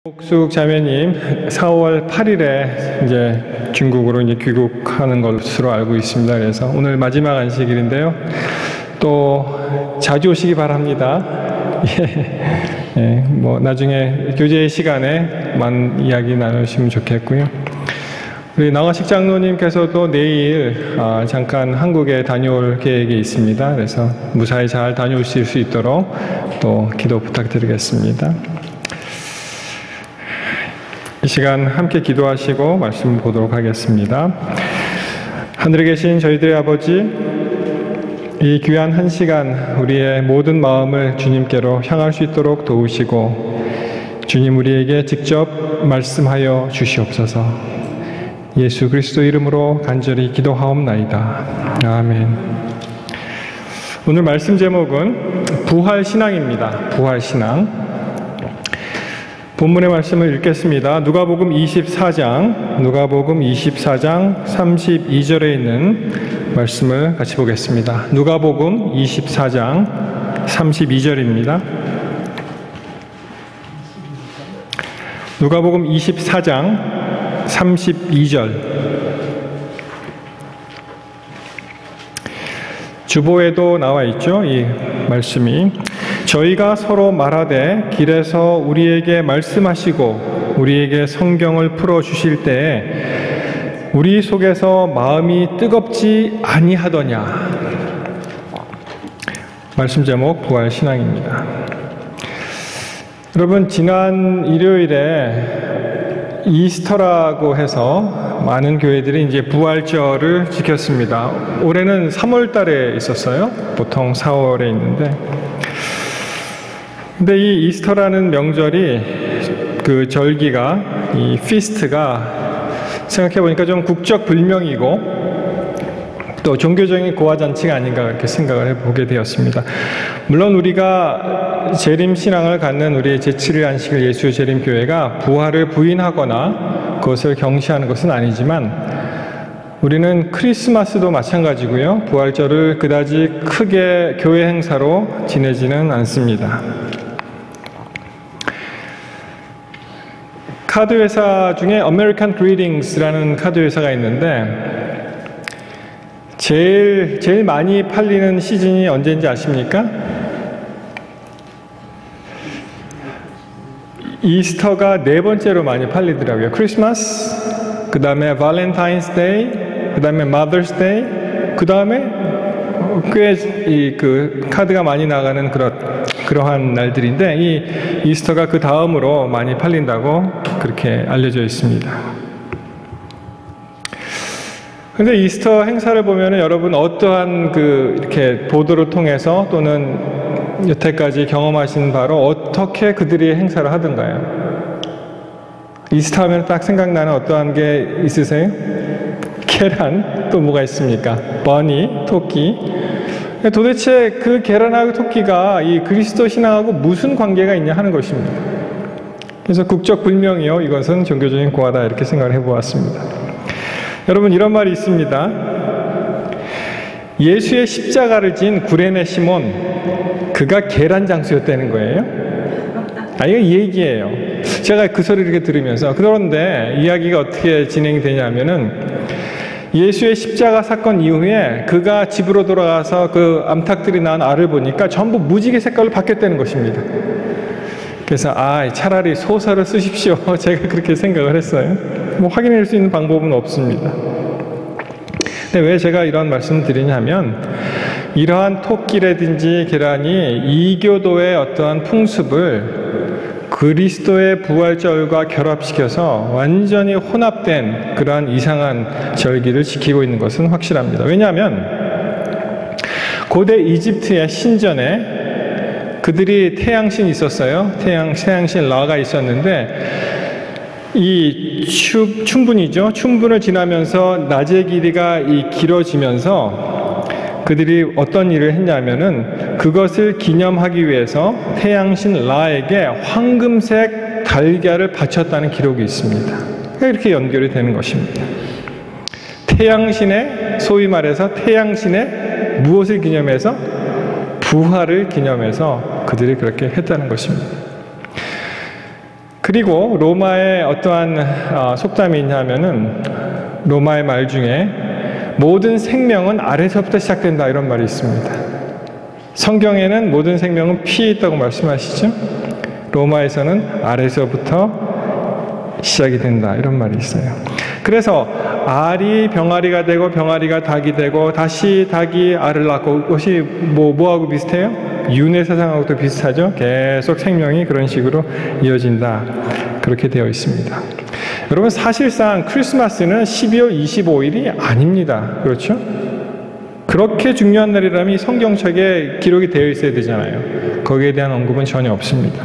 옥숙 자매님 4월 8일에 이제 중국으로 이제 귀국하는 것으로 알고 있습니다. 그래서 오늘 마지막 안식일인데요. 또 자주 오시기 바랍니다. 뭐 나중에 교제 시간에만 이야기 나누시면 좋겠고요. 우리 나화식 장로님께서도 내일 잠깐 한국에 다녀올 계획이 있습니다. 그래서 무사히 잘 다녀오실 수 있도록 또 기도 부탁드리겠습니다. 이 시간 함께 기도하시고 말씀 보도록 하겠습니다. 하늘에 계신 저희들의 아버지, 이 귀한 한 시간 우리의 모든 마음을 주님께로 향할 수 있도록 도우시고 주님 우리에게 직접 말씀하여 주시옵소서. 예수 그리스도 이름으로 간절히 기도하옵나이다. 아멘. 오늘 말씀 제목은 부활신앙입니다. 부활신앙. 본문의 말씀을 읽겠습니다. 누가복음 24장 32절에 있는 말씀을 같이 보겠습니다. 누가복음 24장 32절입니다. 누가복음 24장 32절. 주보에도 나와 있죠. 이 말씀이 저희가 서로 말하되 길에서 우리에게 말씀하시고 우리에게 성경을 풀어주실 때에 우리 속에서 마음이 뜨겁지 아니하더냐. 말씀 제목 부활신앙입니다. 여러분, 지난 일요일에 이스터라고 해서 많은 교회들이 이제 부활절을 지켰습니다. 올해는 3월 달에 있었어요. 보통 4월에 있는데. 근데 이 이스터라는 명절이 그 절기가 이 피스트가 생각해 보니까 좀 국적 불명이고 또 종교적인 고화잔치가 아닌가 그렇게 생각을 해보게 되었습니다. 물론 우리가 재림 신앙을 갖는 우리의 제7일 안식일 예수 재림 교회가 부활을 부인하거나 그것을 경시하는 것은 아니지만 우리는 크리스마스도 마찬가지고요. 부활절을 그다지 크게 교회 행사로 지내지는 않습니다. 카드 회사 중에 American Greetings라는 카드 회사가 있는데 제일 많이 팔리는 시즌이 언제인지 아십니까? 이스터가 4번째로 많이 팔리더라고요. 크리스마스, 그 다음에 발렌타인스 데이, 그 다음에 마더스 데이, 그 다음에 꽤 그 카드가 많이 나가는 그러한 날들인데 이 이스터가 그 다음으로 많이 팔린다고 그렇게 알려져 있습니다. 근데 이스터 행사를 보면은 여러분 어떠한 이렇게 보도를 통해서 또는 여태까지 경험하신 바로 어떻게 그들이 행사를 하던가요? 이스터 하면 딱 생각나는 어떠한 게 있으세요? 계란, 또 뭐가 있습니까? 버니, 토끼. 도대체 그 계란하고 토끼가 이 그리스도 신앙하고 무슨 관계가 있냐 하는 것입니다. 그래서 국적 불명이요, 이것은 종교적인 고하다 이렇게 생각을 해보았습니다. 여러분, 이런 말이 있습니다. 예수의 십자가를 진 구레네 시몬, 그가 계란 장수였다는 거예요. 이거 얘기예요. 제가 그 소리를 이렇게 들으면서, 그런데 이야기가 어떻게 진행이 되냐면은 예수의 십자가 사건 이후에 그가 집으로 돌아가서 그 암탉들이 낳은 알을 보니까 전부 무지개 색깔로 바뀌었다는 것입니다. 그래서 차라리 소설을 쓰십시오. 제가 그렇게 생각을 했어요. 뭐 확인할 수 있는 방법은 없습니다. 근데 왜 제가 이런 말씀을 드리냐면 이러한 토끼라든지 계란이 이교도의 어떠한 풍습을 그리스도의 부활절과 결합시켜서 완전히 혼합된 그러한 이상한 절기를 지키고 있는 것은 확실합니다. 왜냐하면 고대 이집트의 신전에 그들이 태양신이 있었어요. 태양신 라가 있었는데 이 춘분이죠. 춘분을 지나면서 낮의 길이가 길어지면서 그들이 어떤 일을 했냐면은 그것을 기념하기 위해서 태양신 라에게 황금색 달걀을 바쳤다는 기록이 있습니다. 이렇게 연결이 되는 것입니다. 태양신의, 소위 말해서 태양신의 무엇을 기념해서? 부활을 기념해서 그들이 그렇게 했다는 것입니다. 그리고 로마의 어떠한 속담이 있냐면은 로마의 말 중에 모든 생명은 아래서부터 시작된다 이런 말이 있습니다. 성경에는 모든 생명은 피에 있다고 말씀하시죠. 로마에서는 아래서부터 시작이 된다 이런 말이 있어요. 그래서 알이 병아리가 되고 병아리가 닭이 되고 다시 닭이 알을 낳고 그것이 뭐하고 비슷해요? 윤회 사상하고도 비슷하죠. 계속 생명이 그런 식으로 이어진다 그렇게 되어 있습니다. 여러분 사실상 크리스마스는 12월 25일이 아닙니다. 그렇죠? 그렇게 중요한 날이라면 이 성경책에 기록이 되어 있어야 되잖아요. 거기에 대한 언급은 전혀 없습니다.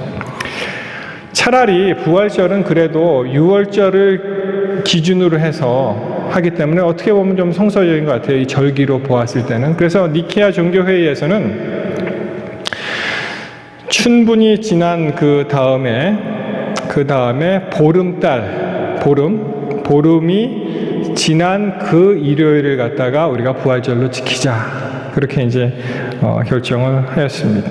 차라리 부활절은 그래도 6월절을 기준으로 해서 하기 때문에 어떻게 보면 좀 성서적인 것 같아요. 이 절기로 보았을 때는. 그래서 니케아 종교회의에서는 춘분이 지난 그 다음에 보름이 지난 그 일요일을 갖다가 우리가 부활절로 지키자. 그렇게 이제 결정을 하였습니다.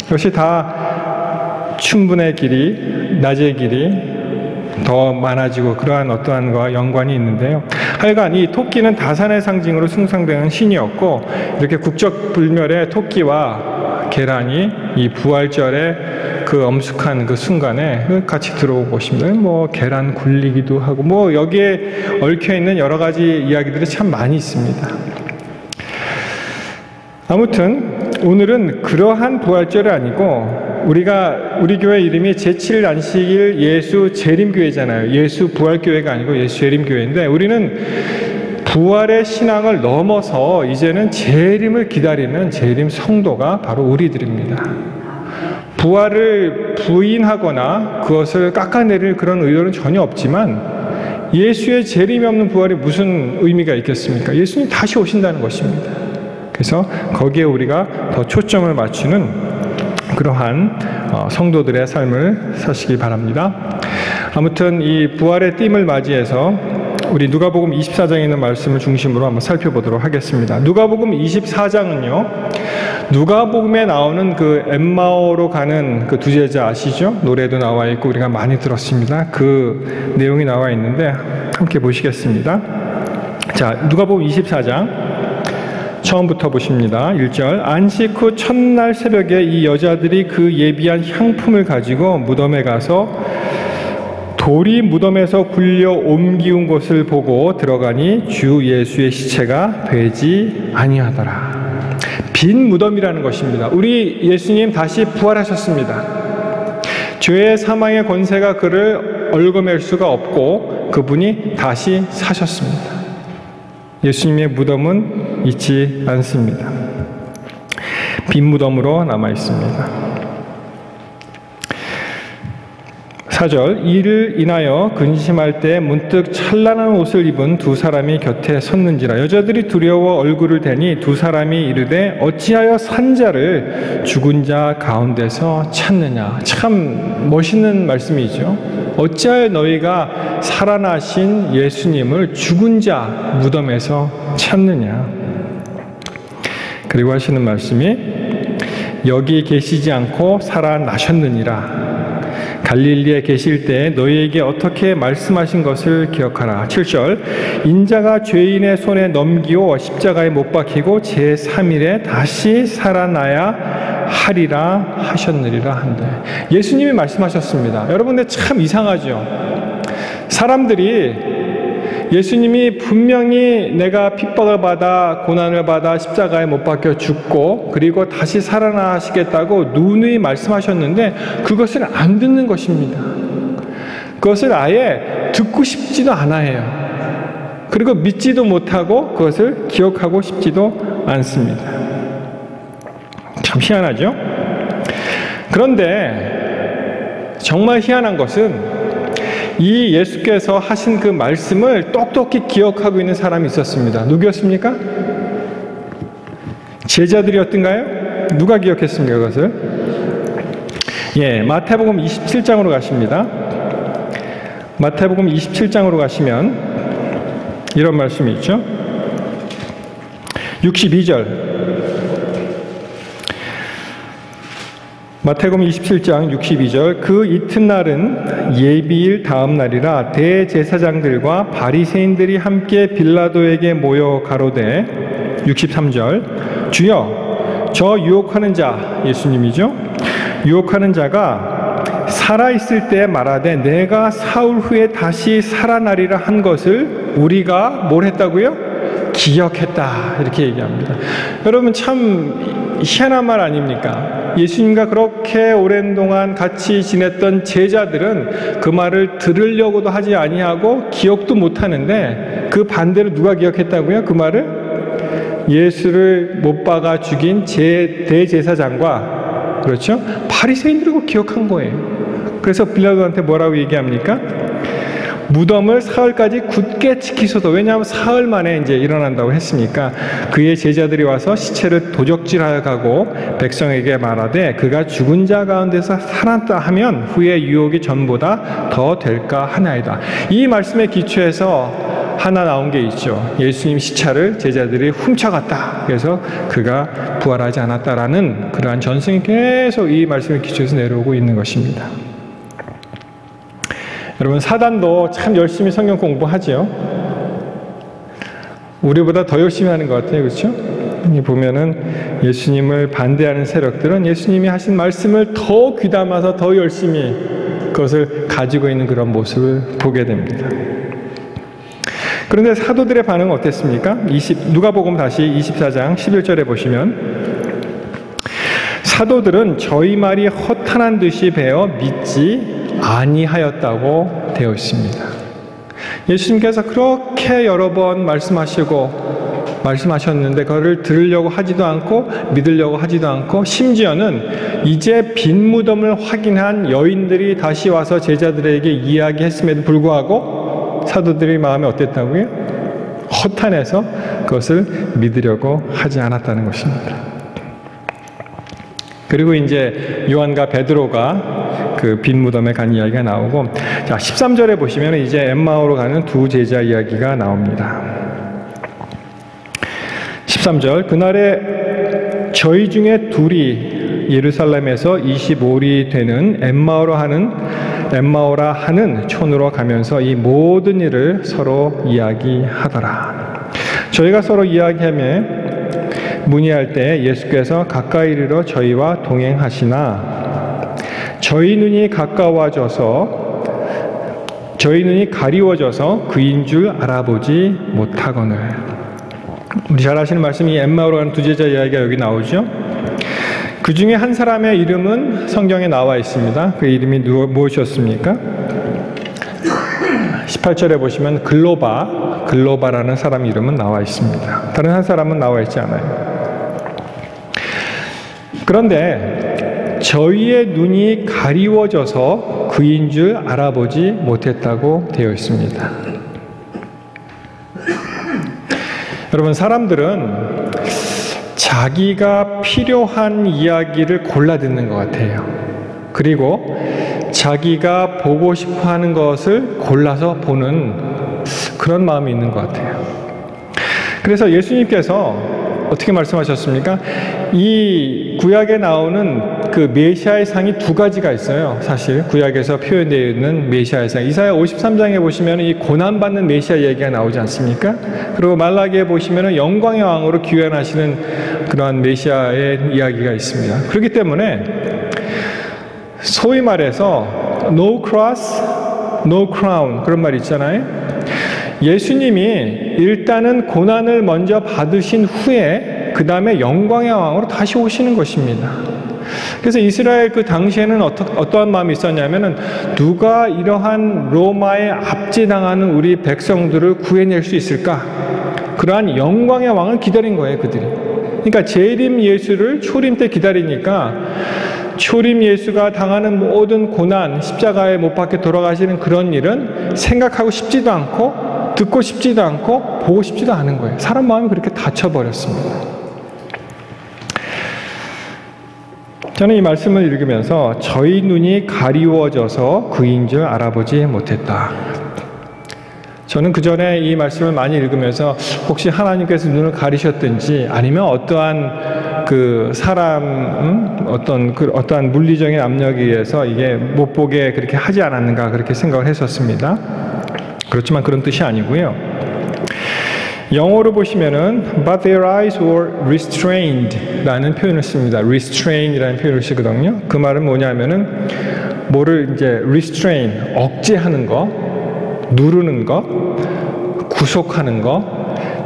이것이 다 춘분의 길이, 낮의 길이 더 많아지고 그러한 어떠한 것과 연관이 있는데요. 하여간 이 토끼는 다산의 상징으로 숭상되는 신이었고 이렇게 국적불멸의 토끼와 계란이 이 부활절의 그 엄숙한 그 순간에 같이 들어오고 것입니다. 뭐 계란 굴리기도 하고 뭐 여기에 얽혀 있는 여러 가지 이야기들이 참 많이 있습니다. 아무튼 오늘은 그러한 부활절이 아니고 우리 교회 이름이 제7일 안식일 예수 재림교회잖아요. 예수 부활교회가 아니고 예수 재림교회인데 우리는 부활의 신앙을 넘어서 이제는 재림을 기다리는 재림 성도가 바로 우리들입니다. 부활을 부인하거나 그것을 깎아내릴 그런 의도는 전혀 없지만 예수의 재림이 없는 부활이 무슨 의미가 있겠습니까? 예수님 다시 오신다는 것입니다. 그래서 거기에 우리가 더 초점을 맞추는 그러한 성도들의 삶을 사시기 바랍니다. 아무튼 이 부활의 띠임을 맞이해서 우리 누가복음 24장에 있는 말씀을 중심으로 한번 살펴보도록 하겠습니다. 누가복음 24장은요. 누가복음에 나오는 그 엠마오로 가는 그 두 제자 아시죠? 노래도 나와 있고 우리가 많이 들었습니다. 그 내용이 나와 있는데 함께 보시겠습니다. 자, 누가복음 24장 처음부터 보십니다. 1절 안식 후 첫날 새벽에 이 여자들이 그 예비한 향품을 가지고 무덤에 가서 돌이 무덤에서 굴려 옮기운 것을 보고 들어가니 주 예수의 시체가 되지 아니하더라. 빈 무덤이라는 것입니다. 우리 예수님 다시 부활하셨습니다. 죄의 사망의 권세가 그를 얽어맬 수가 없고 그분이 다시 사셨습니다. 예수님의 무덤은 있지 않습니다. 빈 무덤으로 남아 있습니다. 4절 이를 인하여 근심할 때 문득 찬란한 옷을 입은 두 사람이 곁에 섰는지라. 여자들이 두려워 얼굴을 대니 두 사람이 이르되 어찌하여 산 자를 죽은 자 가운데서 찾느냐. 참 멋있는 말씀이죠. 어찌하여 너희가 살아나신 예수님을 죽은 자 무덤에서 찾느냐. 그리고 하시는 말씀이 여기 계시지 않고 살아나셨느니라. 갈릴리에 계실 때 너희에게 어떻게 말씀하신 것을 기억하라. 7절 인자가 죄인의 손에 넘기어 십자가에 못 박히고 제3일에 다시 살아나야 하리라 하셨느니라 한데 예수님이 말씀하셨습니다. 여러분들 참 이상하죠. 사람들이 예수님이 분명히 내가 핍박을 받아 고난을 받아 십자가에 못 박혀 죽고 그리고 다시 살아나시겠다고 누누이 말씀하셨는데 그것을 안 듣는 것입니다. 그것을 아예 듣고 싶지도 않아요. 그리고 믿지도 못하고 그것을 기억하고 싶지도 않습니다. 참 희한하죠? 그런데 정말 희한한 것은 이 예수께서 하신 그 말씀을 똑똑히 기억하고 있는 사람이 있었습니다. 누구였습니까? 제자들이었던가요? 누가 기억했습니까? 그것을? 예, 마태복음 27장으로 가십니다. 마태복음 27장으로 가시면 이런 말씀이 있죠. 62절 마태복음 27장 62절 그 이튿날은 예비일 다음 날이라 대제사장들과 바리새인들이 함께 빌라도에게 모여 가로되 63절 주여 저 유혹하는 자 예수님이죠. 유혹하는 자가 살아있을 때 말하되 내가 사흘 후에 다시 살아나리라 한 것을 우리가 뭘 했다고요? 기억했다 이렇게 얘기합니다. 여러분 참 희한한 말 아닙니까? 예수님과 그렇게 오랜 동안 같이 지냈던 제자들은 그 말을 들으려고도 하지 아니하고 기억도 못하는데 그 반대로 누가 기억했다고요? 그 말을? 예수를 못 박아 죽인 대제사장과 그렇죠? 바리새인들이 기억한 거예요. 그래서 빌라도한테 뭐라고 얘기합니까? 무덤을 사흘까지 굳게 지키소서. 왜냐하면 사흘 만에 이제 일어난다고 했으니까 그의 제자들이 와서 시체를 도적질하여 가고 백성에게 말하되 그가 죽은 자 가운데서 살았다 하면 후에 유혹이 전보다 더 될까 하나이다. 이 말씀에 기초해서 하나 나온 게 있죠. 예수님 시체를 제자들이 훔쳐갔다. 그래서 그가 부활하지 않았다라는 그러한 전승이 계속 이 말씀에 기초해서 내려오고 있는 것입니다. 여러분 사단도 참 열심히 성경 공부하죠. 우리보다 더 열심히 하는 것 같아요. 그렇죠? 보면은 예수님을 반대하는 세력들은 예수님이 하신 말씀을 더 귀담아서 더 열심히 그것을 가지고 있는 그런 모습을 보게 됩니다. 그런데 사도들의 반응은 어땠습니까? 누가복음 다시 24장 11절에 보시면 사도들은 저희 말이 허탄한 듯이 배어 믿지 아니하였다고 되어 있습니다. 예수님께서 그렇게 여러 번 말씀하셨는데 그거를 들으려고 하지도 않고 믿으려고 하지도 않고 심지어는 이제 빈 무덤을 확인한 여인들이 다시 와서 제자들에게 이야기했음에도 불구하고 사도들의 마음이 어땠다고요? 허탄해서 그것을 믿으려고 하지 않았다는 것입니다. 그리고 이제 요한과 베드로가 그 빈 무덤에 간 이야기가 나오고, 자 13절에 보시면 이제 엠마오로 가는 두 제자 이야기가 나옵니다. 13절 그날에 저희 중에 둘이 예루살렘에서 25리 되는 엠마오라 하는 촌으로 가면서 이 모든 일을 서로 이야기하더라. 저희가 서로 이야기하며 문의할 때 예수께서 가까이 이르러 저희와 동행하시나 저희 눈이 가리워져서 그인 줄 알아보지 못하거늘. 우리 잘 아시는 말씀이 엠마오로 가는 두 제자 이야기가 여기 나오죠. 그 중에 한 사람의 이름은 성경에 나와 있습니다. 그 이름이 무엇이었습니까? 18절에 보시면 글로바라는 사람 이름은 나와 있습니다. 다른 한 사람은 나와 있지 않아요. 그런데 저희의 눈이 가리워져서 그인 줄 알아보지 못했다고 되어 있습니다. 여러분 사람들은 자기가 필요한 이야기를 골라 듣는 것 같아요. 그리고 자기가 보고 싶어 하는 것을 골라서 보는 그런 마음이 있는 것 같아요. 그래서 예수님께서 어떻게 말씀하셨습니까? 이 구약에 나오는 그 메시아의 상이 두 가지가 있어요. 사실 구약에서 표현되어 있는 메시아의 상. 이사야 53장에 보시면 이 고난받는 메시아 얘기가 나오지 않습니까? 그리고 말라기에 보시면 영광의 왕으로 귀환하시는 그러한 메시아의 이야기가 있습니다. 그렇기 때문에 소위 말해서 No cross, no crown 그런 말이 있잖아요. 예수님이 일단은 고난을 먼저 받으신 후에 그 다음에 영광의 왕으로 다시 오시는 것입니다. 그래서 이스라엘 그 당시에는 어떠한 마음이 있었냐면은 누가 이러한 로마에 압제당하는 우리 백성들을 구해낼 수 있을까? 그러한 영광의 왕을 기다린 거예요, 그들이. 그러니까 재림 예수를 초림 때 기다리니까 초림 예수가 당하는 모든 고난, 십자가에 못 박혀 돌아가시는 그런 일은 생각하고 싶지도 않고 듣고 싶지도 않고 보고 싶지도 않은 거예요. 사람 마음이 그렇게 닫혀버렸습니다. 저는 이 말씀을 읽으면서 저희 눈이 가리워져서 그인 줄 알아보지 못했다. 저는 그 전에 이 말씀을 많이 읽으면서 혹시 하나님께서 눈을 가리셨든지 아니면 어떠한 그 사람, 어떠한 물리적인 압력에 의해서 이게 못 보게 그렇게 하지 않았는가 그렇게 생각을 했었습니다. 그렇지만 그런 뜻이 아니고요. 영어로 보시면은 but their eyes were restrained 라는 표현을 씁니다. restrain 이라는 표현을 쓰거든요. 그 말은 뭐냐면은 뭐를 이제 restrain, 억제하는 거, 누르는 것, 구속하는 것,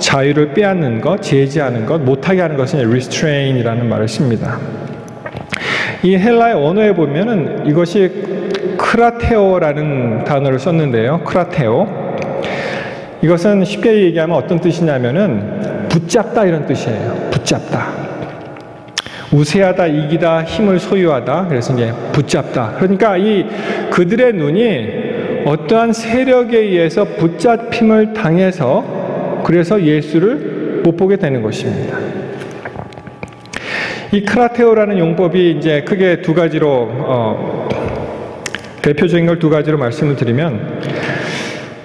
자유를 빼앗는 것, 제지하는 것, 못하게 하는 것은 restrain 이라는 말을 씁니다. 이 헬라의 언어에 보면은 이것이 크라테오라는 단어를 썼는데요. 크라테오. 이것은 쉽게 얘기하면 어떤 뜻이냐면은 붙잡다 이런 뜻이에요. 붙잡다. 우세하다, 이기다, 힘을 소유하다. 그래서 이제 붙잡다. 그러니까 이 그들의 눈이 어떠한 세력에 의해서 붙잡힘을 당해서 그래서 예수를 못 보게 되는 것입니다. 이 크라테오라는 용법이 이제 크게 두 가지로 대표적인 걸 두 가지로 말씀을 드리면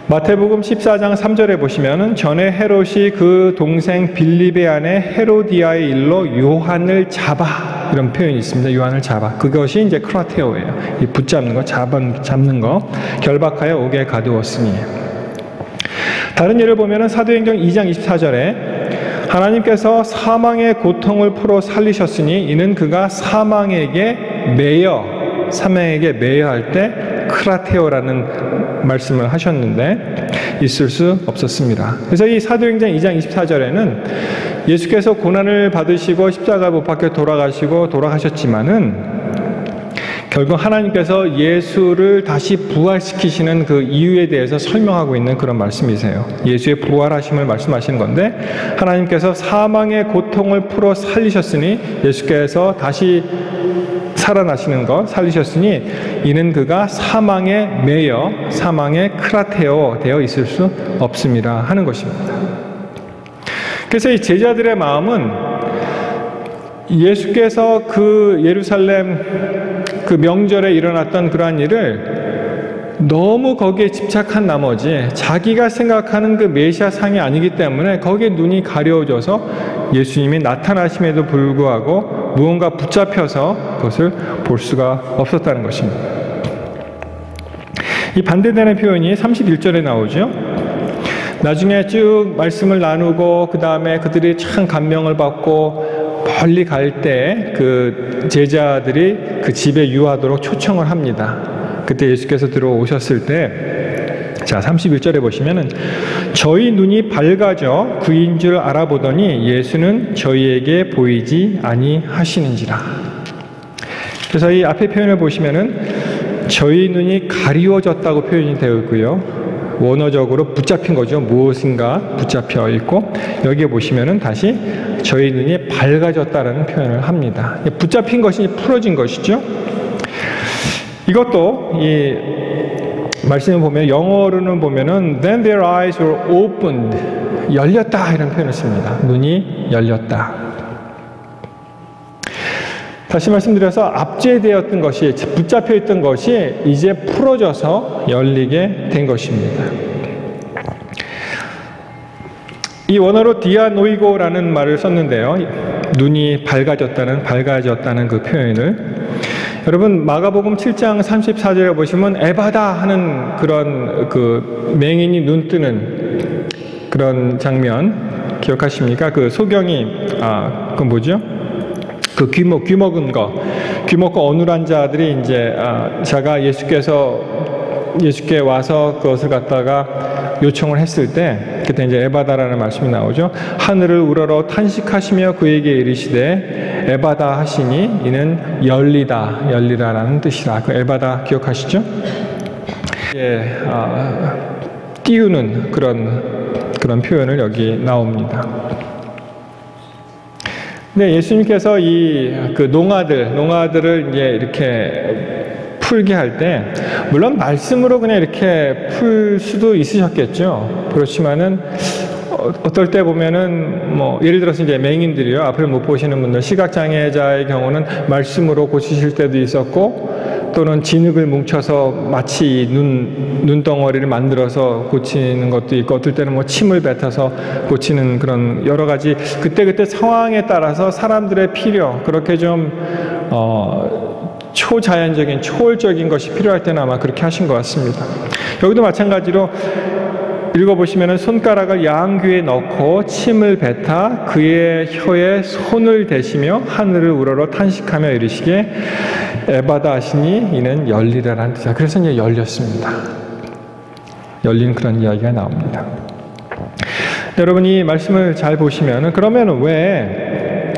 마태복음 14장 3절에 보시면은 전에 헤롯이 그 동생 빌립의 아내 헤로디아의 일로 요한을 잡아 이런 표현이 있습니다. 요한을 잡아. 그것이 이제 크라테오예요. 이 붙잡는 거, 잡는 거. 결박하여 옥에 가두었으니. 다른 예를 보면은 사도행전 2장 24절에 하나님께서 사망의 고통을 풀어 살리셨으니 이는 그가 사망에게 매여할 때 크라테오라는 말씀을 하셨는데 있을 수 없었습니다. 그래서 이 사도행전 2장 24절에는 예수께서 고난을 받으시고 십자가 못 박혀 돌아가셨지만은 결국 하나님께서 예수를 다시 부활시키시는 그 이유에 대해서 설명하고 있는 그런 말씀이세요. 예수의 부활하심을 말씀하시는 건데 하나님께서 사망의 고통을 풀어 살리셨으니 예수께서 다시 살아나시는 것, 살리셨으니 이는 그가 사망에 매여 사망에 크라테오 되어 있을 수 없습니다 하는 것입니다. 그래서 이 제자들의 마음은 예수께서 그 예루살렘 그 명절에 일어났던 그러한 일을 너무 거기에 집착한 나머지 자기가 생각하는 그 메시아상이 아니기 때문에 거기에 눈이 가려워져서 예수님이 나타나심에도 불구하고 무언가 붙잡혀서 그것을 볼 수가 없었다는 것입니다. 이 반대되는 표현이 31절에 나오죠. 나중에 쭉 말씀을 나누고 그 다음에 그들이 참 감명을 받고 멀리 갈 때 그 제자들이 그 집에 유하도록 초청을 합니다. 그때 예수께서 들어오셨을 때 자 31절에 보시면은 저희 눈이 밝아져 그인 줄 알아보더니 예수는 저희에게 보이지 아니하시는지라. 그래서 이 앞에 표현을 보시면은 저희 눈이 가리워졌다고 표현이 되어 있고요. 원어적으로 붙잡힌 거죠. 무엇인가 붙잡혀 있고 여기에 보시면은 다시 저희 눈이 밝아졌다라는 표현을 합니다. 붙잡힌 것이 풀어진 것이죠. 이것도 이 말씀을 보면 영어로는 보면은 then their eyes were opened 열렸다 이런 표현을 씁니다. 눈이 열렸다. 다시 말씀드려서 압제되었던 것이 붙잡혀 있던 것이 이제 풀어져서 열리게 된 것입니다. 이 원어로 디아노이고라는 말을 썼는데요. 눈이 밝아졌다는 그 표현을 여러분 마가복음 7장 34절에 보시면 에바다 하는 그런 그 맹인이 눈 뜨는 그런 장면 기억하십니까? 그 소경이 그 뭐죠? 그 귀 먹은 거, 귀 먹고 어눌한 자들이 이제 자가 예수께 와서 그것을 갖다가 요청을 했을 때 그때 이제 에바다라는 말씀이 나오죠. 하늘을 우러러 탄식하시며 그에게 이르시되 에바다 하시니 이는 열리라라는 뜻이다. 그 에바다 기억하시죠? 예, 띄우는 그런 표현을 여기 나옵니다. 네, 예수님께서 그 농아들을 이제 이렇게 풀게 할 때, 물론 말씀으로 그냥 이렇게 풀 수도 있으셨겠죠. 그렇지만은, 어떨 때 보면은, 예를 들어서 이제 맹인들이요. 앞을 못 보시는 분들, 시각장애자의 경우는 말씀으로 고치실 때도 있었고, 또는 진흙을 뭉쳐서 마치 눈덩어리를 만들어서 고치는 것도 있고, 어떨 때는 뭐 침을 뱉어서 고치는 그런 여러 가지 그때그때 상황에 따라서 사람들의 필요, 그렇게 좀 초자연적인 초월적인 것이 필요할 때는 아마 그렇게 하신 것 같습니다. 여기도 마찬가지로 읽어보시면 손가락을 양귀에 넣고 침을 뱉어 그의 혀에 손을 대시며 하늘을 우러러 탄식하며 이르시기에 에바다 하시니 이는 열리라라는 뜻이야. 그래서 이제 열렸습니다. 열린 그런 이야기가 나옵니다. 여러분, 이 말씀을 잘 보시면 그러면 왜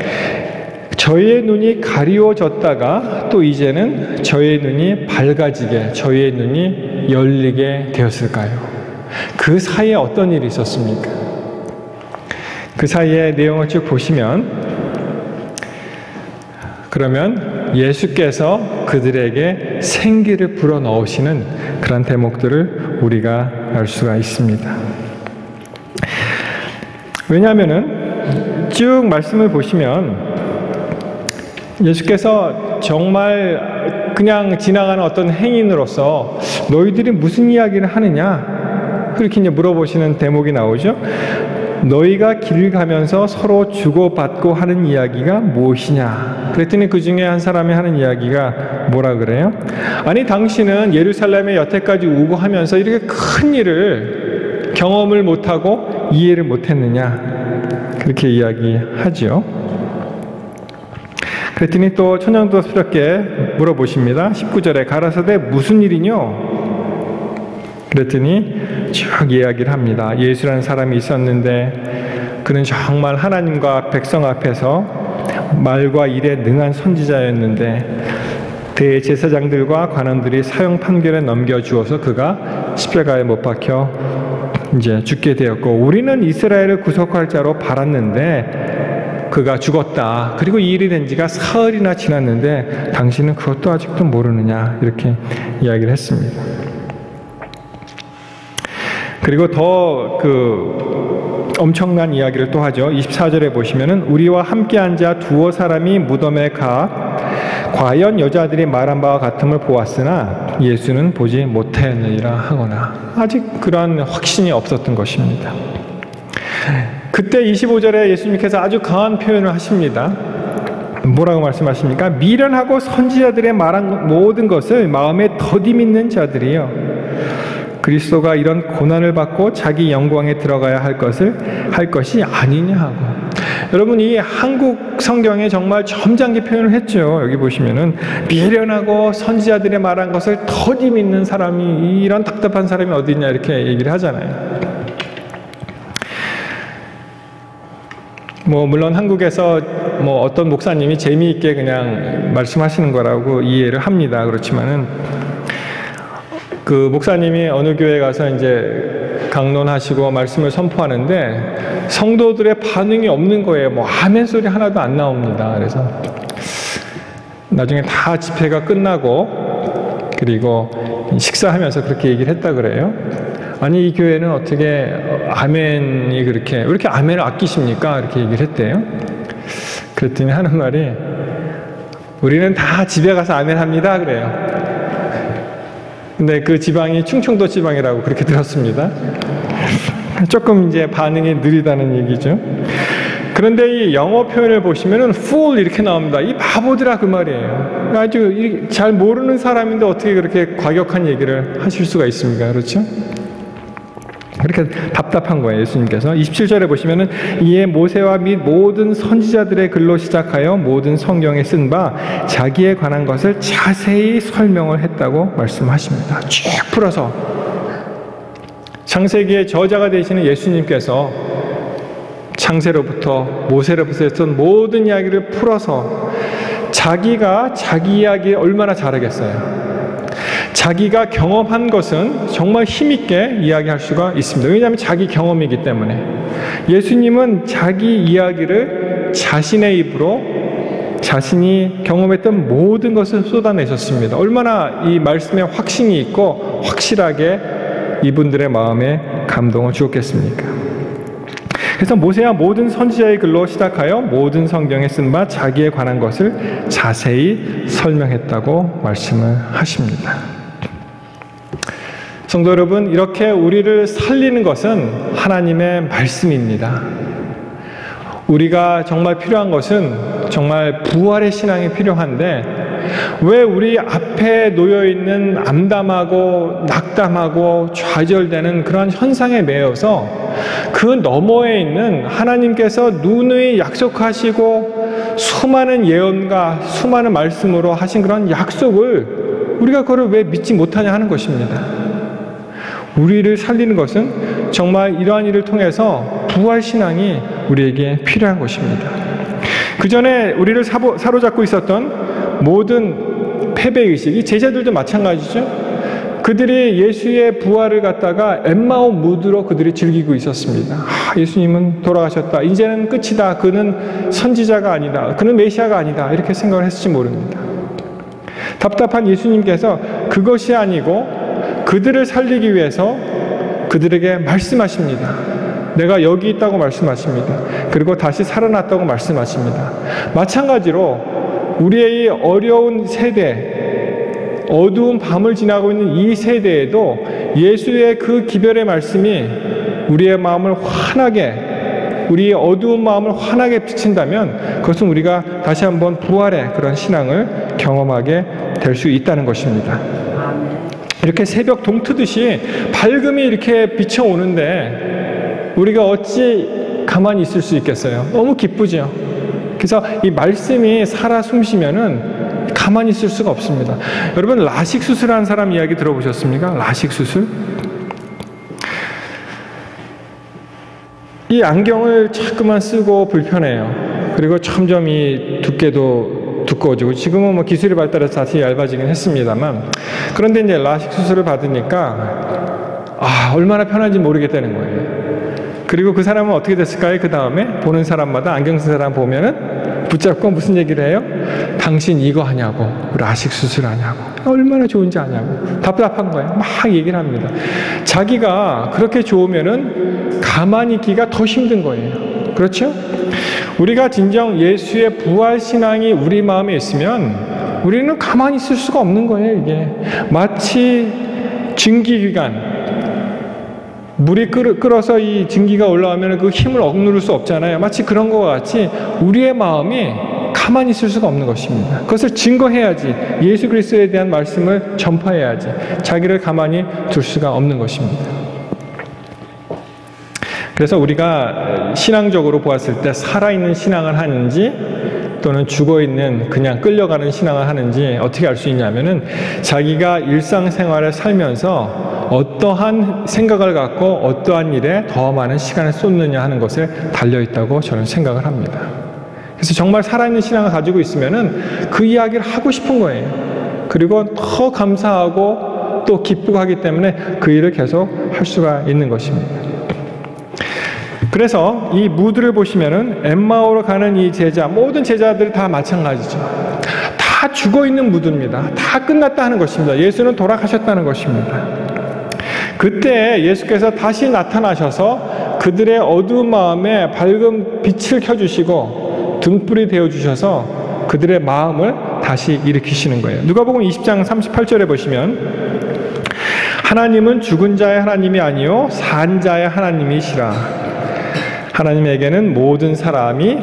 저희의 눈이 가리워졌다가 또 이제는 저희의 눈이 밝아지게, 저희의 눈이 열리게 되었을까요? 그 사이에 어떤 일이 있었습니까? 그 사이에 내용을 쭉 보시면, 그러면 예수께서 그들에게 생기를 불어넣으시는 그런 대목들을 우리가 알 수가 있습니다. 왜냐하면은 쭉 말씀을 보시면 예수께서 정말 그냥 지나가는 어떤 행인으로서 너희들이 무슨 이야기를 하느냐, 그렇게 이제 물어보시는 대목이 나오죠. 너희가 길을 가면서 서로 주고받고 하는 이야기가 무엇이냐? 그랬더니 그 중에 한 사람이 하는 이야기가 뭐라 그래요? 아니, 당신은 예루살렘에 여태까지 오고 하면서 이렇게 큰 일을 경험을 못하고 이해를 못했느냐? 그렇게 이야기하죠. 그랬더니 또 천연덕스럽게 물어보십니다. 19절에 가라사대 무슨 일이뇨? 그랬더니 쭉 이야기를 합니다. 예수라는 사람이 있었는데 그는 정말 하나님과 백성 앞에서 말과 일에 능한 선지자였는데 대제사장들과 관원들이 사형 판결에 넘겨주어서 그가 십자가에 못 박혀 이제 죽게 되었고, 우리는 이스라엘을 구속할 자로 바랐는데 그가 죽었다. 그리고 이 일이 된 지가 사흘이나 지났는데 당신은 그것도 아직도 모르느냐, 이렇게 이야기를 했습니다. 그리고 더 엄청난 이야기를 또 하죠. 24절에 보시면은 우리와 함께 앉아 두어 사람이 무덤에 가 과연 여자들이 말한 바와 같음을 보았으나 예수는 보지 못하였느니라 하거나, 아직 그러한 확신이 없었던 것입니다. 그때 25절에 예수님께서 아주 강한 표현을 하십니다. 뭐라고 말씀하십니까? 미련하고 선지자들의 말한 모든 것을 마음에 더디 믿는 자들이요, 그리스도가 이런 고난을 받고 자기 영광에 들어가야 할 것이 아니냐 하고. 여러분, 이 한국 성경에 정말 점잖게 표현을 했죠. 여기 보시면은 미련하고 선지자들의 말한 것을 더디 믿는 사람이, 이런 답답한 사람이 어디 있냐, 이렇게 얘기를 하잖아요. 물론 한국에서 어떤 목사님이 재미있게 그냥 말씀하시는 거라고 이해를 합니다. 그렇지만은 그 목사님이 어느 교회에 가서 이제 강론하시고 말씀을 선포하는데 성도들의 반응이 없는 거예요. 아멘 소리 하나도 안 나옵니다. 그래서 나중에 다 집회가 끝나고 그리고 식사하면서 그렇게 얘기를 했다 그래요. 아니, 이 교회는 어떻게 아멘이 그렇게, 왜 이렇게 아멘을 아끼십니까? 이렇게 얘기를 했대요. 그랬더니 하는 말이 우리는 다 집에 가서 아멘 합니다. 그래요. 근데 그 지방이 충청도 지방이라고 그렇게 들었습니다. 조금 이제 반응이 느리다는 얘기죠. 그런데 이 영어 표현을 보시면은 fool 이렇게 나옵니다. 이 바보들아, 그 말이에요. 아주 잘 모르는 사람인데 어떻게 그렇게 과격한 얘기를 하실 수가 있습니까? 그렇죠? 그렇게 답답한 거예요, 예수님께서. 27절에 보시면은 이에 모세와 및 모든 선지자들의 글로 시작하여 모든 성경에 쓴 바 자기에 관한 것을 자세히 설명을 했다고 말씀하십니다. 쭉 풀어서 창세기의 저자가 되시는 예수님께서 창세로부터 모세로부터 했던 모든 이야기를 풀어서 자기가 자기 이야기 얼마나 잘하겠어요. 자기가 경험한 것은 정말 힘있게 이야기할 수가 있습니다. 왜냐하면 자기 경험이기 때문에. 예수님은 자기 이야기를 자신의 입으로 자신이 경험했던 모든 것을 쏟아내셨습니다. 얼마나 이 말씀에 확신이 있고 확실하게 이분들의 마음에 감동을 주었겠습니까? 그래서 모세와 모든 선지자의 글로 시작하여 모든 성경에 쓴 바 자기에 관한 것을 자세히 설명했다고 말씀을 하십니다. 성도 여러분, 이렇게 우리를 살리는 것은 하나님의 말씀입니다. 우리가 정말 필요한 것은 정말 부활의 신앙이 필요한데, 왜 우리 앞에 놓여있는 암담하고 낙담하고 좌절되는 그런 현상에 매여서 그 너머에 있는 하나님께서 누누이 약속하시고 수많은 예언과 수많은 말씀으로 하신 그런 약속을 우리가 그걸 왜 믿지 못하냐 하는 것입니다. 우리를 살리는 것은 정말 이러한 일을 통해서 부활신앙이 우리에게 필요한 것입니다. 그 전에 우리를 사로잡고 있었던 모든 패배의식, 이 제자들도 마찬가지죠. 그들이 예수의 부활을 갖다가 엠마오 무드로 그들이 즐기고 있었습니다. 예수님은 돌아가셨다. 이제는 끝이다. 그는 선지자가 아니다. 그는 메시아가 아니다. 이렇게 생각을 했을지 모릅니다. 답답한 예수님께서 그것이 아니고 그들을 살리기 위해서 그들에게 말씀하십니다. 내가 여기 있다고 말씀하십니다. 그리고 다시 살아났다고 말씀하십니다. 마찬가지로 우리의 어려운 세대, 어두운 밤을 지나고 있는 이 세대에도 예수의 그 기별의 말씀이 우리의 마음을 환하게, 우리의 어두운 마음을 환하게 비친다면 그것은 우리가 다시 한번 부활의 그런 신앙을 경험하게 될 수 있다는 것입니다. 이렇게 새벽 동트듯이 밝음이 이렇게 비쳐오는데 우리가 어찌 가만히 있을 수 있겠어요? 너무 기쁘죠. 그래서 이 말씀이 살아 숨쉬면은 가만히 있을 수가 없습니다. 여러분, 라식 수술하는 사람 이야기 들어보셨습니까? 라식 수술? 이 안경을 자꾸만 쓰고 불편해요. 그리고 점점 이 두께도 두꺼워지고, 지금은 뭐 기술이 발달해서 다시 얇아지긴 했습니다만, 그런데 이제 라식 수술을 받으니까 얼마나 편한지 모르겠다는 거예요. 그리고 그 사람은 어떻게 됐을까요? 그 다음에 보는 사람마다, 안경 쓴 사람 보면은 붙잡고 무슨 얘기를 해요? 당신 이거 하냐고, 라식 수술 하냐고, 얼마나 좋은지 아냐고, 답답한 거예요. 막 얘기를 합니다. 자기가 그렇게 좋으면은 가만히 있기가 더 힘든 거예요. 그렇죠? 우리가 진정 예수의 부활 신앙이 우리 마음에 있으면 우리는 가만히 있을 수가 없는 거예요. 이게 마치 증기기관, 물이 끓어서 이 증기가 올라오면 그 힘을 억누를 수 없잖아요. 마치 그런 것과 같이 우리의 마음이 가만히 있을 수가 없는 것입니다. 그것을 증거해야지, 예수 그리스도에 대한 말씀을 전파해야지, 자기를 가만히 둘 수가 없는 것입니다. 그래서 우리가 신앙적으로 보았을 때 살아있는 신앙을 하는지 또는 죽어있는 그냥 끌려가는 신앙을 하는지 어떻게 알 수 있냐면은 자기가 일상생활을 살면서 어떠한 생각을 갖고 어떠한 일에 더 많은 시간을 쏟느냐 하는 것에 달려있다고 저는 생각을 합니다. 그래서 정말 살아있는 신앙을 가지고 있으면은 그 이야기를 하고 싶은 거예요. 그리고 더 감사하고 또 기쁘고 하기 때문에 그 일을 계속 할 수가 있는 것입니다. 그래서 이 무드를 보시면은 엠마오로 가는 이 제자, 모든 제자들이 다 마찬가지죠. 다 죽어있는 무드입니다. 다 끝났다 하는 것입니다. 예수는 돌아가셨다는 것입니다. 그때 예수께서 다시 나타나셔서 그들의 어두운 마음에 밝은 빛을 켜주시고 등불이 되어주셔서 그들의 마음을 다시 일으키시는 거예요. 누가복음 20장 38절에 보시면 하나님은 죽은 자의 하나님이 아니요 산 자의 하나님이시라. 하나님에게는 모든 사람이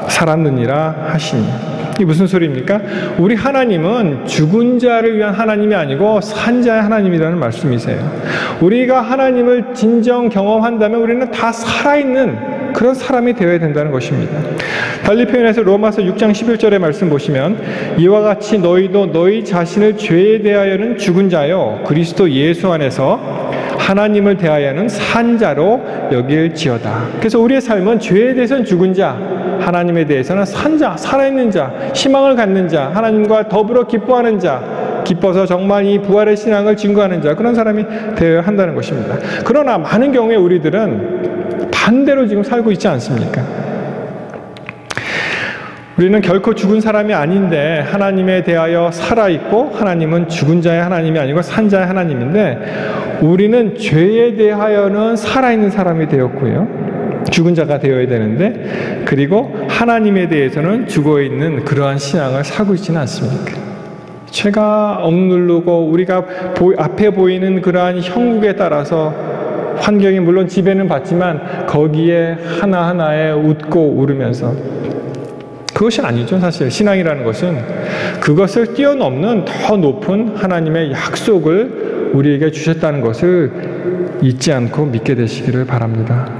살았느니라 하시니. 이게 무슨 소리입니까? 우리 하나님은 죽은 자를 위한 하나님이 아니고 산 자의 하나님이라는 말씀이세요. 우리가 하나님을 진정 경험한다면 우리는 다 살아있는 그런 사람이 되어야 된다는 것입니다. 달리 표현해서 로마서 6장 11절의 말씀 보시면 이와 같이 너희도 너희 자신을 죄에 대하여는 죽은 자요 그리스도 예수 안에서 하나님을 대하여는 산 자로 여길지어다. 그래서 우리의 삶은 죄에 대해서는 죽은 자, 하나님에 대해서는 산 자, 살아있는 자, 희망을 갖는 자, 하나님과 더불어 기뻐하는 자, 기뻐서 정말 이 부활의 신앙을 증거하는 자, 그런 사람이 되어야 한다는 것입니다. 그러나 많은 경우에 우리들은 반대로 지금 살고 있지 않습니까? 우리는 결코 죽은 사람이 아닌데 하나님에 대하여 살아있고 하나님은 죽은 자의 하나님이 아니고 산 자의 하나님인데 우리는 죄에 대하여는 살아있는 사람이 되었고요. 죽은 자가 되어야 되는데, 그리고 하나님에 대해서는 죽어있는 그러한 신앙을 살고 있지는 않습니까? 죄가 억누르고 우리가 앞에 보이는 그러한 형국에 따라서 환경이 물론 지배는 받지만 거기에 하나하나에 웃고 울으면서, 그것이 아니죠. 사실 신앙이라는 것은 그것을 뛰어넘는 더 높은 하나님의 약속을 우리에게 주셨다는 것을 잊지 않고 믿게 되시기를 바랍니다.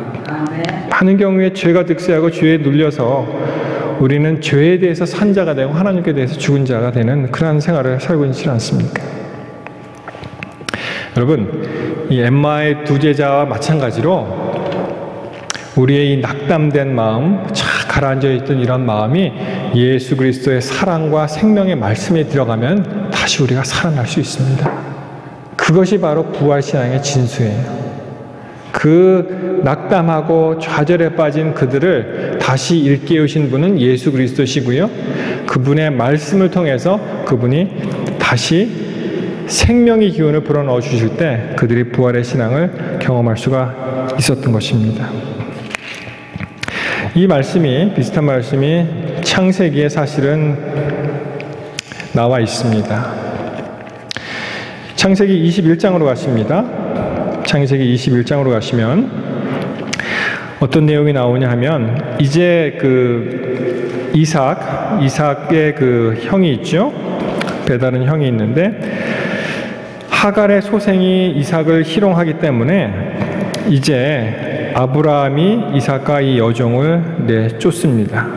많은 경우에 죄가 득세하고 죄에 눌려서 우리는 죄에 대해서 산 자가 되고 하나님께 대해서 죽은 자가 되는 그러한 생활을 살고 있지 않습니까? 여러분, 이 엠마의 두 제자와 마찬가지로 우리의 이 낙담된 마음, 착 가라앉아 있던 이런 마음이 예수 그리스도의 사랑과 생명의 말씀에 들어가면 다시 우리가 살아날 수 있습니다. 그것이 바로 부활신앙의 진수예요. 그 낙담하고 좌절에 빠진 그들을 다시 일깨우신 분은 예수 그리스도시고요. 그분의 말씀을 통해서 그분이 다시 생명의 기운을 불어넣어 주실 때 그들이 부활의 신앙을 경험할 수가 있었던 것입니다. 이 말씀이, 비슷한 말씀이 창세기에 사실은 나와 있습니다. 창세기 21장으로 가십니다. 창세기 21장으로 가시면 어떤 내용이 나오냐 하면, 이제 그 이삭의 그 형이 있죠. 베달은 형이 있는데 하갈의 소생이 이삭을 희롱하기 때문에 이제 아브라함이 이삭과 이 여종을 내쫓습니다.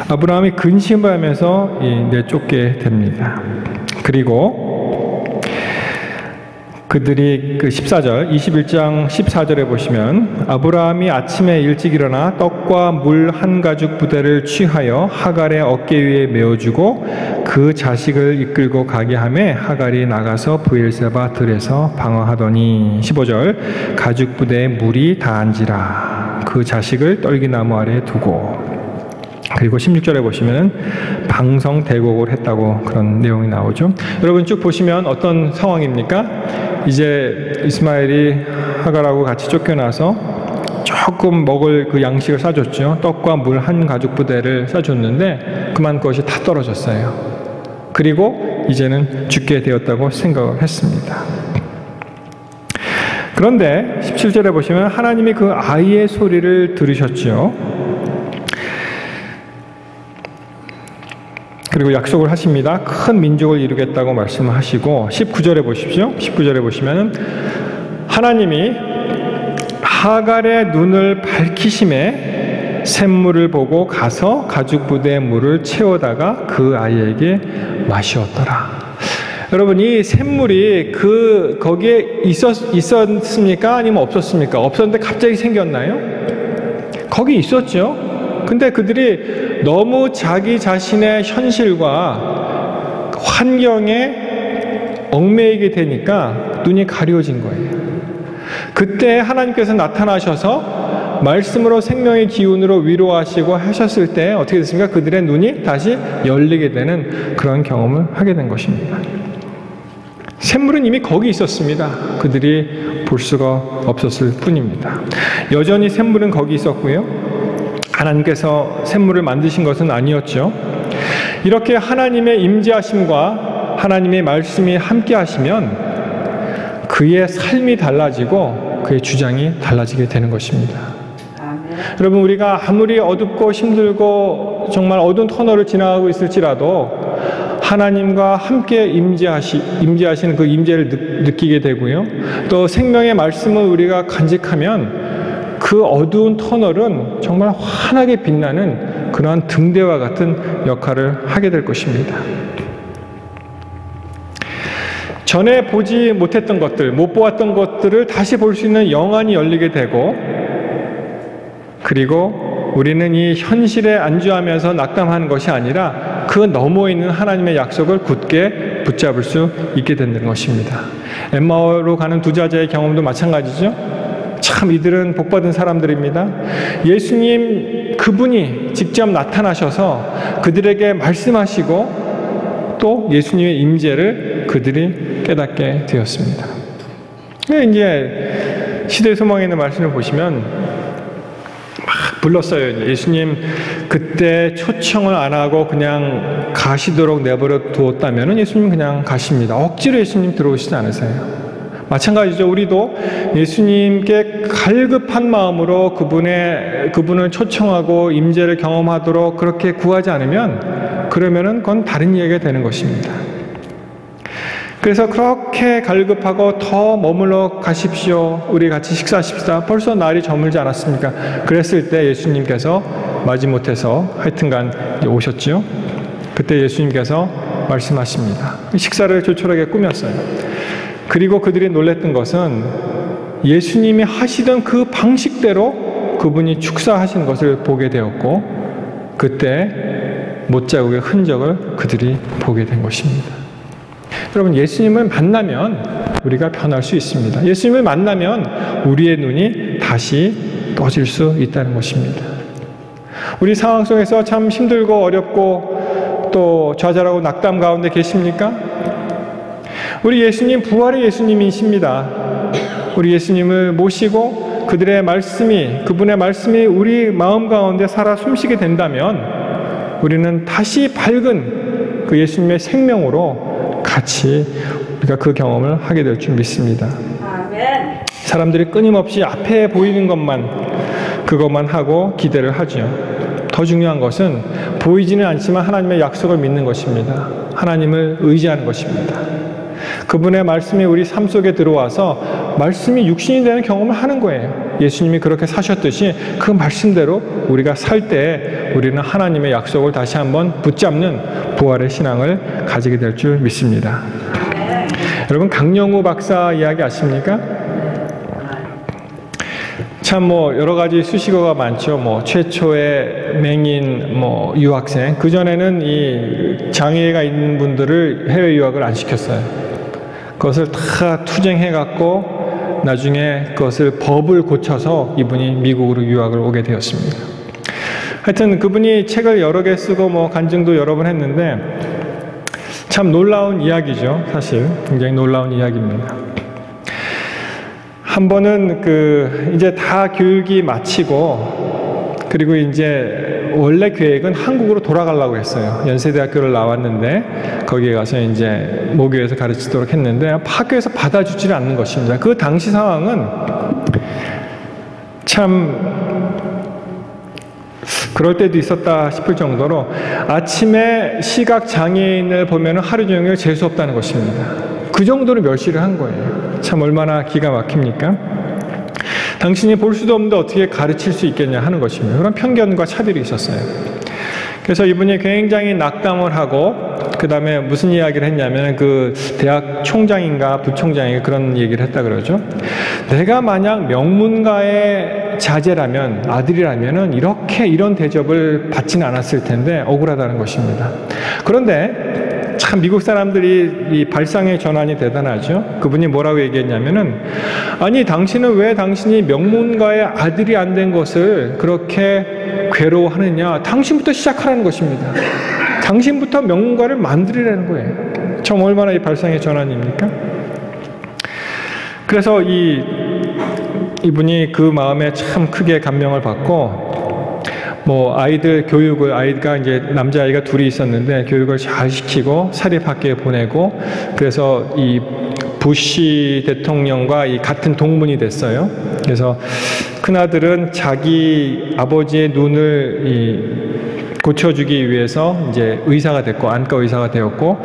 아브라함이 근심을 하면서 내쫓게 됩니다. 그리고 그들이 그 14절, 21장 14절에 보시면 아브라함이 아침에 일찍 일어나 떡과 물 한 가죽 부대를 취하여 하갈의 어깨 위에 메어주고 그 자식을 이끌고 가게 하매 하갈이 나가서 브엘세바 들에서 방황하더니 15절 가죽 부대에 물이 다한지라 그 자식을 떨기나무 아래에 두고, 그리고 16절에 보시면 방성 대곡을 했다고 그런 내용이 나오죠. 여러분 쭉 보시면 어떤 상황입니까? 이제 이스마엘이 하갈하고 같이 쫓겨나서 조금 먹을 그 양식을 싸줬죠. 떡과 물 한 가죽 부대를 싸줬는데 그만 그것이 다 떨어졌어요. 그리고 이제는 죽게 되었다고 생각을 했습니다. 그런데 17절에 보시면 하나님이 그 아이의 소리를 들으셨죠. 그리고 약속을 하십니다. 큰 민족을 이루겠다고 말씀을 하시고 19절에 보십시오. 19절에 보시면 하나님이 하갈의 눈을 밝히심에 샘물을 보고 가서 가죽 부대의 물을 채우다가 그 아이에게 마시었더라. 여러분, 이 샘물이 거기에 있었습니까? 아니면 없었습니까? 없었는데 갑자기 생겼나요? 거기 있었죠. 근데 그들이 너무 자기 자신의 현실과 환경에 얽매이게 되니까 눈이 가려진 거예요. 그때 하나님께서 나타나셔서 말씀으로 생명의 기운으로 위로하시고 하셨을 때 어떻게 됐습니까? 그들의 눈이 다시 열리게 되는 그런 경험을 하게 된 것입니다. 샘물은 이미 거기 있었습니다. 그들이 볼 수가 없었을 뿐입니다. 여전히 샘물은 거기 있었고요. 하나님께서 샘물을 만드신 것은 아니었죠. 이렇게 하나님의 임재하심과 하나님의 말씀이 함께 하시면 그의 삶이 달라지고 그의 주장이 달라지게 되는 것입니다. 여러분, 우리가 아무리 어둡고 힘들고 정말 어두운 터널을 지나가고 있을지라도 하나님과 함께 임재하시는 그 임재를 느끼게 되고요. 또 생명의 말씀을 우리가 간직하면 그 어두운 터널은 정말 환하게 빛나는 그러한 등대와 같은 역할을 하게 될 것입니다. 전에 보지 못했던 것들, 못 보았던 것들을 다시 볼 수 있는 영안이 열리게 되고, 그리고 우리는 이 현실에 안주하면서 낙담하는 것이 아니라 그 너머에 있는 하나님의 약속을 굳게 붙잡을 수 있게 되는 것입니다. 엠마오로 가는 두 자제의 경험도 마찬가지죠. 참 이들은 복받은 사람들입니다. 예수님 그분이 직접 나타나셔서 그들에게 말씀하시고 또 예수님의 임재를 그들이 깨닫게 되었습니다. 이제 시대 소망에 있는 말씀을 보시면 막 불렀어요. 예수님 그때 초청을 안 하고 그냥 가시도록 내버려 두었다면 예수님 그냥 가십니다. 억지로 예수님 들어오시지 않으세요. 마찬가지죠. 우리도 예수님께 갈급한 마음으로 그분을 초청하고 임재를 경험하도록 그렇게 구하지 않으면 그러면은 그건 다른 이야기가 되는 것입니다. 그래서 그렇게 갈급하고 더 머물러 가십시오. 우리 같이 식사하십시다. 벌써 날이 저물지 않았습니까? 그랬을 때 예수님께서 마지못해서 하여튼간 오셨죠. 그때 예수님께서 말씀하십니다. 식사를 조촐하게 꾸몄어요. 그리고 그들이 놀랬던 것은 예수님이 하시던 그 방식대로 그분이 축사하신 것을 보게 되었고 그때 못자국의 흔적을 그들이 보게 된 것입니다. 여러분, 예수님을 만나면 우리가 변할 수 있습니다. 예수님을 만나면 우리의 눈이 다시 떠질 수 있다는 것입니다. 우리 상황 속에서 참 힘들고 어렵고 또 좌절하고 낙담 가운데 계십니까? 우리 예수님 부활의 예수님이십니다. 우리 예수님을 모시고 그분의 말씀이 우리 마음 가운데 살아 숨쉬게 된다면 우리는 다시 밝은 그 예수님의 생명으로 같이 우리가 그 경험을 하게 될 줄 믿습니다. 아멘. 사람들이 끊임없이 앞에 보이는 그것만 하고 기대를 하죠. 더 중요한 것은 보이지는 않지만 하나님의 약속을 믿는 것입니다. 하나님을 의지하는 것입니다. 그분의 말씀이 우리 삶 속에 들어와서 말씀이 육신이 되는 경험을 하는 거예요. 예수님이 그렇게 사셨듯이 그 말씀대로 우리가 살 때 우리는 하나님의 약속을 다시 한번 붙잡는 부활의 신앙을 가지게 될 줄 믿습니다. 여러분, 강영우 박사 이야기 아십니까? 참 여러 가지 수식어가 많죠. 최초의 맹인 유학생. 그전에는 이 장애가 있는 분들을 해외 유학을 안 시켰어요. 그것을 다 투쟁해갖고 나중에 그것을 법을 고쳐서 이분이 미국으로 유학을 오게 되었습니다. 하여튼 그분이 책을 여러 개 쓰고 간증도 여러 번 했는데 참 놀라운 이야기죠. 사실 굉장히 놀라운 이야기입니다. 한 번은 이제 다 교육이 마치고 그리고 이제 원래 계획은 한국으로 돌아가려고 했어요. 연세대학교를 나왔는데 거기에 가서 이제 모교에서 가르치도록 했는데 학교에서 받아주지를 않는 것입니다. 그 당시 상황은 참 그럴 때도 있었다 싶을 정도로 아침에 시각 장애인을 보면 하루 종일 재수 없다는 것입니다. 그 정도로 멸시를 한 거예요. 참 얼마나 기가 막힙니까? 당신이 볼 수도 없는데 어떻게 가르칠 수 있겠냐 하는 것입니다. 그런 편견과 차별이 있었어요. 그래서 이분이 굉장히 낙담을 하고 그 다음에 무슨 이야기를 했냐면 그 대학 총장인가 부총장인가 그런 얘기를 했다 그러죠. 내가 만약 명문가의 자제라면 아들이라면 이런 대접을 받지는 않았을 텐데 억울하다는 것입니다. 그런데 참 미국 사람들이 이 발상의 전환이 대단하죠. 그분이 뭐라고 얘기했냐면은 아니 당신은 왜 당신이 명문가의 아들이 안 된 것을 그렇게 괴로워하느냐. 당신부터 시작하라는 것입니다. 당신부터 명문가를 만들으라는 거예요. 참 얼마나 이 발상의 전환입니까? 그래서 이분이 그 마음에 참 크게 감명을 받고 아이들 교육을 아이가 이제 남자아이가 둘이 있었는데 교육을 잘 시키고 사립학교에 보내고 그래서 이 부시 대통령과 같은 동문이 됐어요. 그래서 큰아들은 자기 아버지의 눈을 고쳐주기 위해서 이제 의사가 됐고 안과 의사가 되었고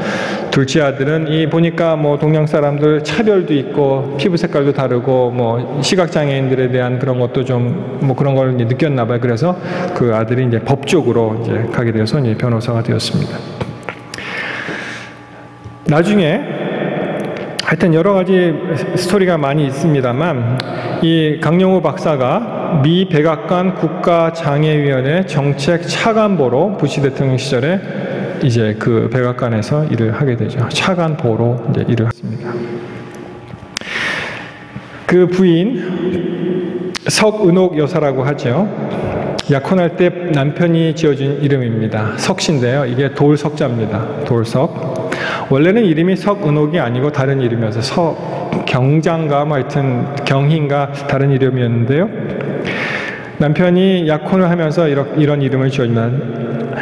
둘째 아들은 보니까 동양 사람들 차별도 있고 피부 색깔도 다르고 시각장애인들에 대한 그런 것도 좀 그런 걸 이제 느꼈나 봐요. 그래서 그 아들이 이제 법 쪽으로 이제 가게 되어서 이제 변호사가 되었습니다. 나중에 하여튼 여러 가지 스토리가 많이 있습니다만 이 강영우 박사가 미 백악관 국가장애위원회 정책 차관보로 부시 대통령 시절에 이제 그 백악관에서 일을 하게 되죠. 차관보로 이제 일을 했습니다. 그 부인 석은옥 여사라고 하죠. 약혼할 때 남편이 지어준 이름입니다. 석신데요. 이게 돌석자입니다. 돌석. 원래는 이름이 석은옥이 아니고 다른 이름이어서 석경장가 하여튼 경희인가 다른 이름이었는데요. 남편이 약혼을 하면서 이런 이름을 지어주면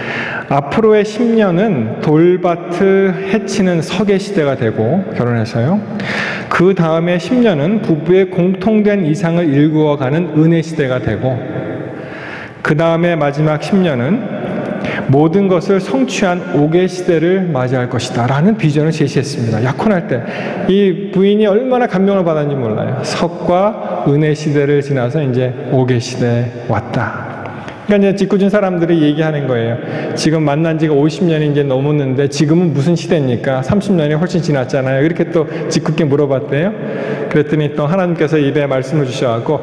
앞으로의 10년은 돌밭을 해치는 석의 시대가 되고 결혼해서요. 그 다음에 10년은 부부의 공통된 이상을 일구어가는 은혜 시대가 되고 그 다음에 마지막 10년은 모든 것을 성취한 옥의 시대를 맞이할 것이다 라는 비전을 제시했습니다. 약혼할 때 이 부인이 얼마나 감명을 받았는지 몰라요. 석과 은혜 시대를 지나서 이제 옥의 시대에 왔다. 그러니까 이제 짓궂은 사람들이 얘기하는 거예요. 지금 만난 지가 50년이 이제 넘었는데 지금은 무슨 시대입니까? 30년이 훨씬 지났잖아요. 이렇게 또 짓궂게 물어봤대요. 그랬더니 또 하나님께서 입에 말씀을 주셔갖고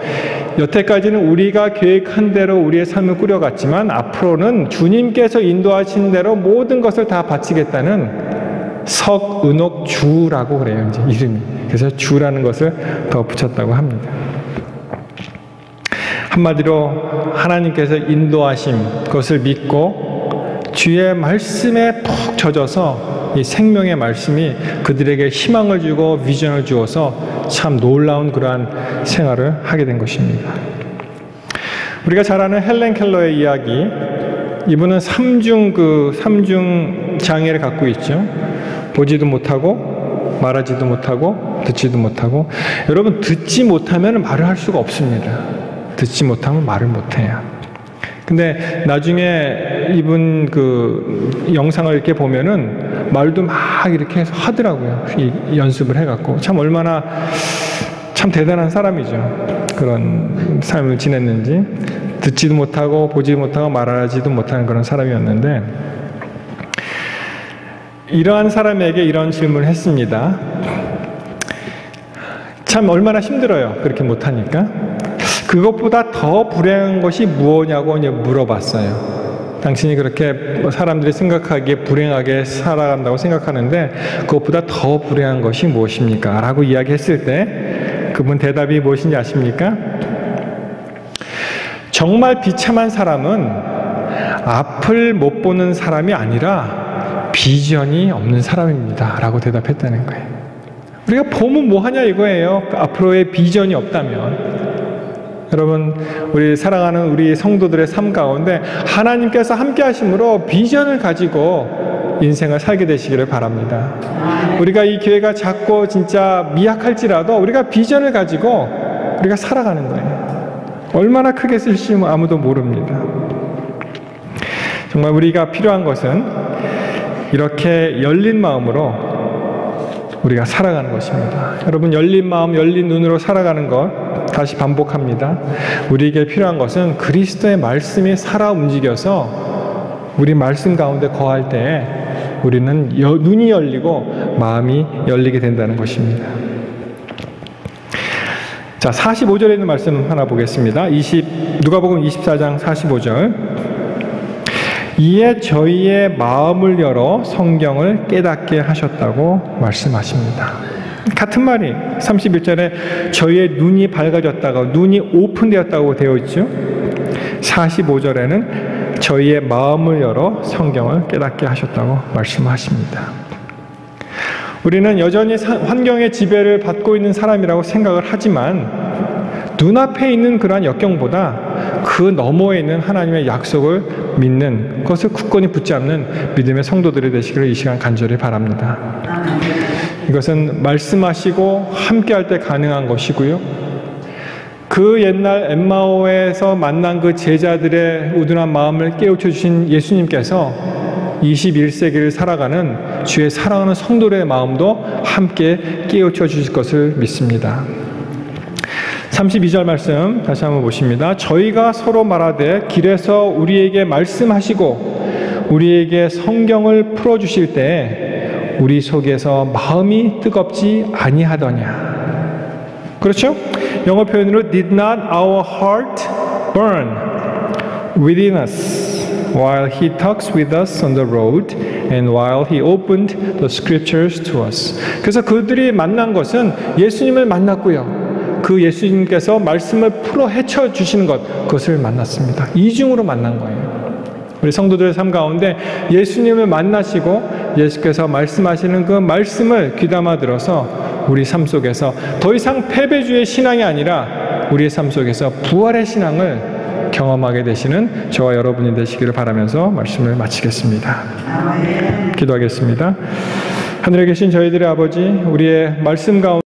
여태까지는 우리가 계획한 대로 우리의 삶을 꾸려갔지만 앞으로는 주님께서 인도하신 대로 모든 것을 다 바치겠다는 석은옥주라고 그래요. 이제 이름이. 그래서 주라는 것을 더 붙였다고 합니다. 한마디로 하나님께서 인도하심 그것을 믿고 주의 말씀에 푹 젖어서 이 생명의 말씀이 그들에게 희망을 주고 비전을 주어서 참 놀라운 그러한 생활을 하게 된 것입니다. 우리가 잘 아는 헬렌 켈러의 이야기, 이분은 삼중 장애를 갖고 있죠. 보지도 못하고 말하지도 못하고 듣지도 못하고. 여러분, 듣지 못하면 말을 할 수가 없습니다. 듣지 못하면 말을 못해요. 근데 나중에 이분 영상을 이렇게 보면은 말도 막 이렇게 해서 하더라고요. 연습을 해갖고. 참 얼마나 참 대단한 사람이죠. 그런 삶을 지냈는지. 듣지도 못하고 보지도 못하고 말하지도 못하는 그런 사람이었는데 이러한 사람에게 이런 질문을 했습니다. 참 얼마나 힘들어요. 그렇게 못하니까. 그것보다 더 불행한 것이 무엇냐고 물어봤어요. 당신이 그렇게 사람들이 생각하기에 불행하게 살아간다고 생각하는데 그것보다 더 불행한 것이 무엇입니까? 라고 이야기했을 때 그분 대답이 무엇인지 아십니까? 정말 비참한 사람은 앞을 못 보는 사람이 아니라 비전이 없는 사람입니다. 라고 대답했다는 거예요. 우리가 보면 뭐하냐 이거예요. 앞으로의 비전이 없다면. 여러분, 우리 사랑하는 우리 성도들의 삶 가운데 하나님께서 함께 하심으로 비전을 가지고 인생을 살게 되시기를 바랍니다. 우리가 이 교회가 작고 진짜 미약할지라도 우리가 비전을 가지고 우리가 살아가는 거예요. 얼마나 크게 쓸지 아무도 모릅니다. 정말 우리가 필요한 것은 이렇게 열린 마음으로 우리가 살아가는 것입니다. 여러분, 열린 마음, 열린 눈으로 살아가는 것 다시 반복합니다. 우리에게 필요한 것은 그리스도의 말씀이 살아 움직여서 우리 말씀 가운데 거할 때 우리는 눈이 열리고 마음이 열리게 된다는 것입니다. 자, 45절에 있는 말씀 하나 보겠습니다. 누가복음 24장 45절. 이에 저희의 마음을 열어 성경을 깨닫게 하셨다고 말씀하십니다. 같은 말이 31절에 저희의 눈이 밝아졌다고, 눈이 오픈되었다고 되어 있죠. 45절에는 저희의 마음을 열어 성경을 깨닫게 하셨다고 말씀하십니다. 우리는 여전히 환경의 지배를 받고 있는 사람이라고 생각을 하지만 눈앞에 있는 그러한 역경보다 그 너머에 있는 하나님의 약속을 믿는 것을 굳건히 붙잡는 믿음의 성도들이 되시기를 이 시간 간절히 바랍니다. 이것은 말씀하시고 함께할 때 가능한 것이고요. 그 옛날 엠마오에서 만난 그 제자들의 우둔한 마음을 깨우쳐 주신 예수님께서 21세기를 살아가는 주의 사랑하는 성도들의 마음도 함께 깨우쳐 주실 것을 믿습니다. 32절 말씀 다시 한번 보십니다. 저희가 서로 말하되 길에서 우리에게 말씀하시고 우리에게 성경을 풀어주실 때 우리 속에서 마음이 뜨겁지 아니하더냐. 그렇죠? 영어 표현으로 did not our heart burn within us while he talks with us on the road and while he opened the scriptures to us. 그래서 그들이 만난 것은 예수님을 만났고요. 그 예수님께서 말씀을 풀어 헤쳐 주시는 것, 그것을 만났습니다. 이중으로 만난 거예요. 우리 성도들의 삶 가운데 예수님을 만나시고 예수께서 말씀하시는 그 말씀을 귀담아 들어서 우리 삶 속에서 더 이상 패배주의 신앙이 아니라 우리의 삶 속에서 부활의 신앙을 경험하게 되시는 저와 여러분이 되시기를 바라면서 말씀을 마치겠습니다. 기도하겠습니다. 하늘에 계신 저희들의 아버지, 우리의 말씀 가운데